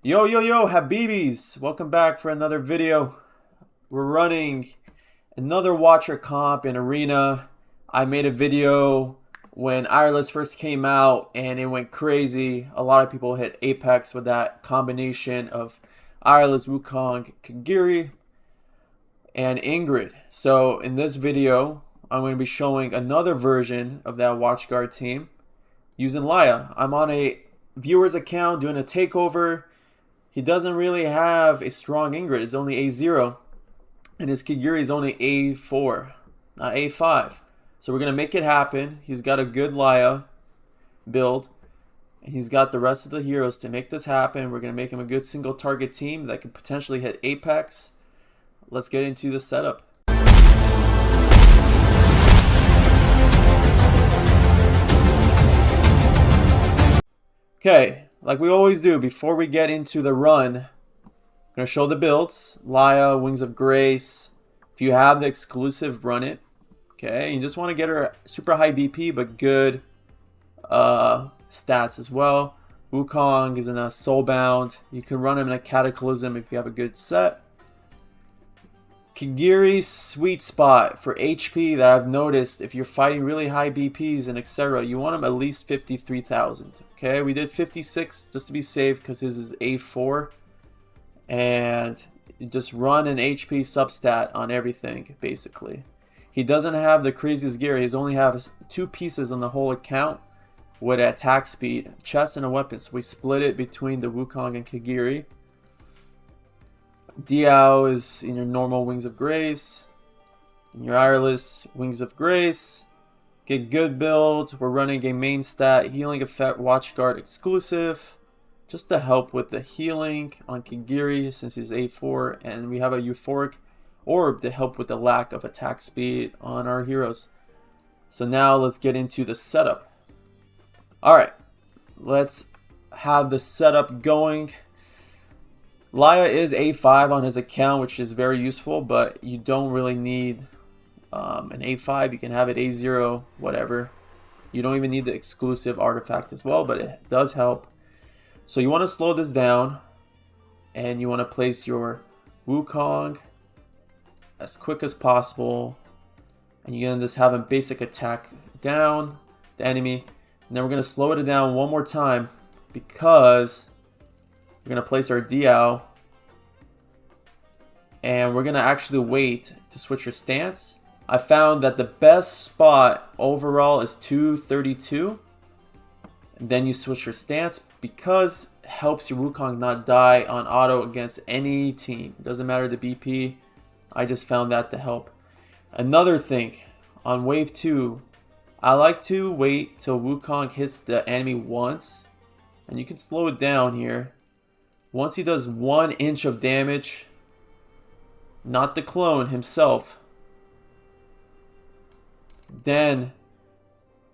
Yo, yo, yo, Habibis! Welcome back for another video. We're running another Watcher comp in Arena. I made a video when Ireless first came out and it went crazy. A lot of people hit Apex with that combination of Ireless, Wukong, Kagiri, and Ingrid. So in this video, I'm going to be showing another version of that WatchGuard team using Laya. I'm on a viewer's account doing a takeover. He doesn't really have a strong Ingrid. It's only A0. And his Kagiri is only A4, not A5. So we're going to make it happen. He's got a good Laya build. And he's got the rest of the heroes to make this happen. We're going to make him a good single target team that could potentially hit Apex. Let's get into the setup. Okay, like we always do, before we get into the run, I'm going to show the builds. Laya, Wings of Grace. If you have the exclusive, run it. Okay, you just want to get her super high BP, but good stats as well. Wukong is in a Soulbound. You can run him in a Cataclysm if you have a good set. Kagiri's sweet spot for HP that I've noticed, if you're fighting really high BPs and etc., you want him at least 53,000. Okay, we did 56 just to be safe because his is A4. And you just run an HP substat on everything, basically. He doesn't have the craziest gear. He only has 2 pieces on the whole account with attack speed, chest, and a weapon. So we split it between the Wukong and Kagiri. Diao is in your normal Wings of Grace. In your Ireless Wings of Grace. Get good build. We're running a main stat, healing effect, WatchGuard exclusive. Just to help with the healing on Kagiri since he's A4. And we have a Euphoric Orb to help with the lack of attack speed on our heroes. So now let's get into the setup. Alright, let's have the setup going. Laya is A5 on his account, which is very useful, but you don't really need an A5. You can have it A0, whatever. You don't even need the exclusive artifact as well, but it does help. So you want to slow this down, and you want to place your Wukong as quick as possible, and you're going to just have a basic attack down the enemy, and then we're going to slow it down one more time because we're going to place our Diao, and we're going to actually wait to switch your stance. I found that the best spot overall is 232, and then you switch your stance because it helps your Wukong not die on auto against any team. It doesn't matter the BP. I just found that to help. Another thing, on wave 2, I like to wait till Wukong hits the enemy once, and you can slow it down here. Once he does 1 inch of damage, not the clone himself, then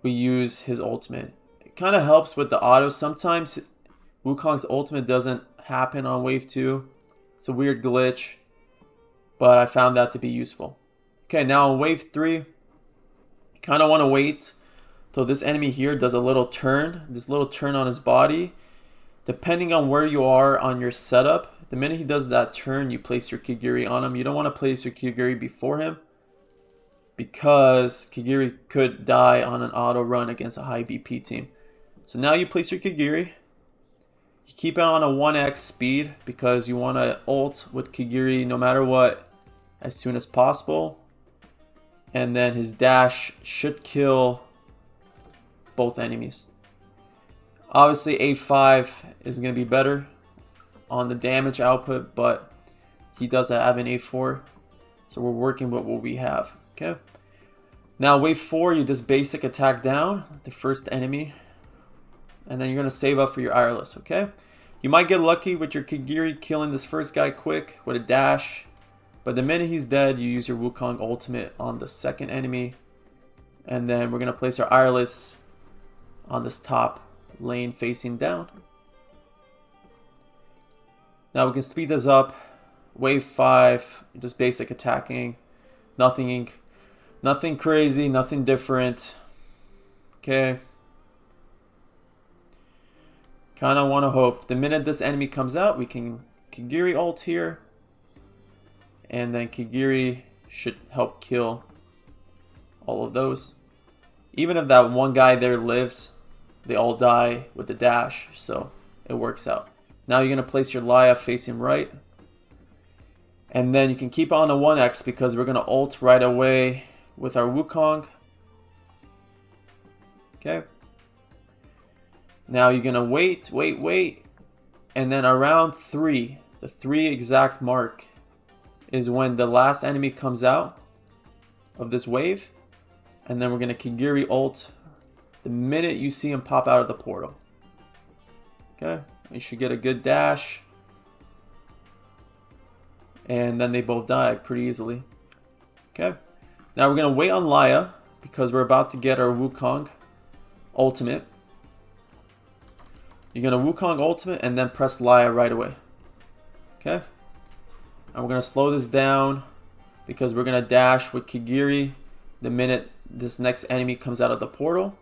we use his ultimate. It kind of helps with the auto. Sometimes Wukong's ultimate doesn't happen on wave 2. It's a weird glitch, but I found that to be useful. Okay, now on wave 3, you kind of want to wait till this enemy here does a little turn. This little turn on his body. Depending on where you are on your setup, the minute he does that turn, you place your Kagiri on him. You don't want to place your Kagiri before him because Kagiri could die on an auto run against a high BP team. So now you place your Kagiri. You keep it on a 1x speed because you want to ult with Kagiri no matter what as soon as possible. And then his dash should kill both enemies. Obviously A5 is going to be better on the damage output, but he does have an A4. So we're working with what we have. Okay. Now wave 4, you just basic attack down the first enemy. And then you're going to save up for your Ireless. Okay. You might get lucky with your Kagiri killing this first guy quick with a dash. But the minute he's dead, you use your Wukong ultimate on the second enemy. And then we're going to place our Ireless on this top lane facing down. Now we can speed this up. Wave 5, just basic attacking. Nothing crazy, nothing different. Okay. Kind of want to hope. The minute this enemy comes out, we can Kigiri ult here. And then Kigiri should help kill all of those. Even if that one guy there lives, they all die with the dash. So it works out. Now you're going to place your Laya facing right. And then you can keep on a 1x because we're going to ult right away with our Wukong. Okay. Now you're going to wait. And then around 3, the 3 exact mark is when the last enemy comes out of this wave. And then we're going to Kigiri ult the minute you see him pop out of the portal. Okay. You should get a good dash. And then they both die pretty easily. Okay. Now we're going to wait on Laya because we're about to get our Wukong ultimate. You're going to Wukong ultimate and then press Laya right away. Okay. And we're going to slow this down because we're going to dash with Kigiri the minute this next enemy comes out of the portal.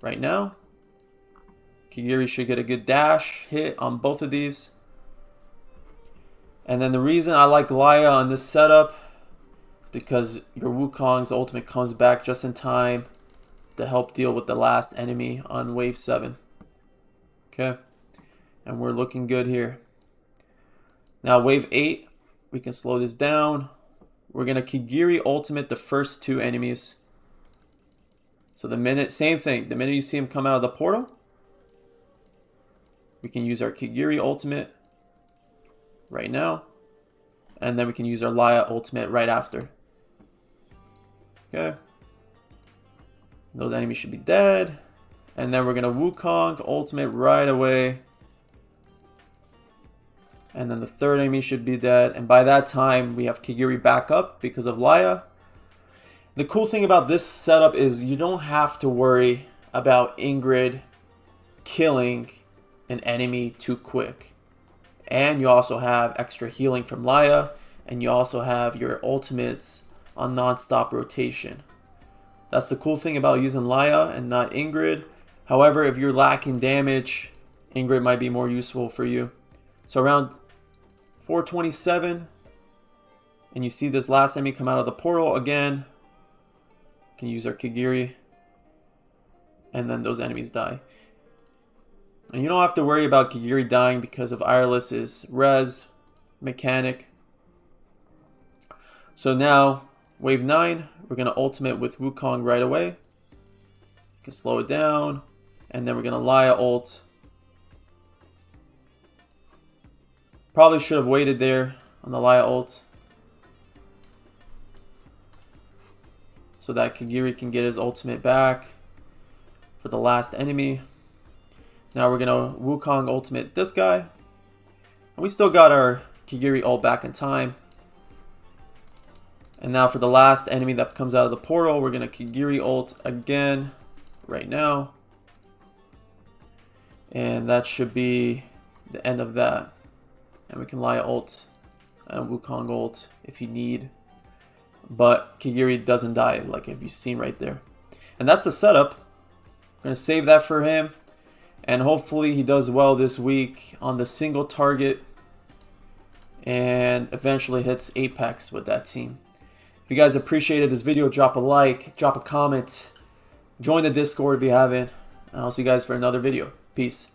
Right now. Kigiri should get a good dash hit on both of these. And then the reason I like Laya on this setup, because your Wukong's ultimate comes back just in time to help deal with the last enemy on wave 7. Okay. And we're looking good here. Now wave 8, we can slow this down. We're going to Kigiri ultimate the first 2 enemies. So the minute, same thing, the minute you see him come out of the portal, we can use our Kigiri ultimate right now. And then we can use our Laya ultimate right after. Okay. Those enemies should be dead. And then we're going to Wukong ultimate right away. And then the third enemy should be dead. And by that time, we have Kigiri back up because of Laya. The cool thing about this setup is you don't have to worry about Ingrid killing an enemy too quick. And you also have extra healing from Laya. And you also have your ultimates on non-stop rotation. That's the cool thing about using Laya and not Ingrid. However, if you're lacking damage, Ingrid might be more useful for you. So around 427, and you see this last enemy come out of the portal again, you can use our Kigiri, and then those enemies die. And you don't have to worry about Kigiri dying because of Ireless's res mechanic. So now, wave 9, we're going to ultimate with Wukong right away. You can slow it down, and then we're going to Laya ult. Probably should have waited there on the Laya ult, so that Kigiri can get his ultimate back for the last enemy. Now we're going to Wukong ultimate this guy. And we still got our Kigiri ult back in time. And now for the last enemy that comes out of the portal, we're going to Kigiri ult again right now. And that should be the end of that. And we can Laya ult and Wukong ult if you need. But Kigiri doesn't die, like if you've seen right there. And that's the setup. I'm going to save that for him. And hopefully he does well this week on the single target. And eventually hits Apex with that team. If you guys appreciated this video, drop a like, drop a comment. Join the Discord if you haven't. And I'll see you guys for another video. Peace.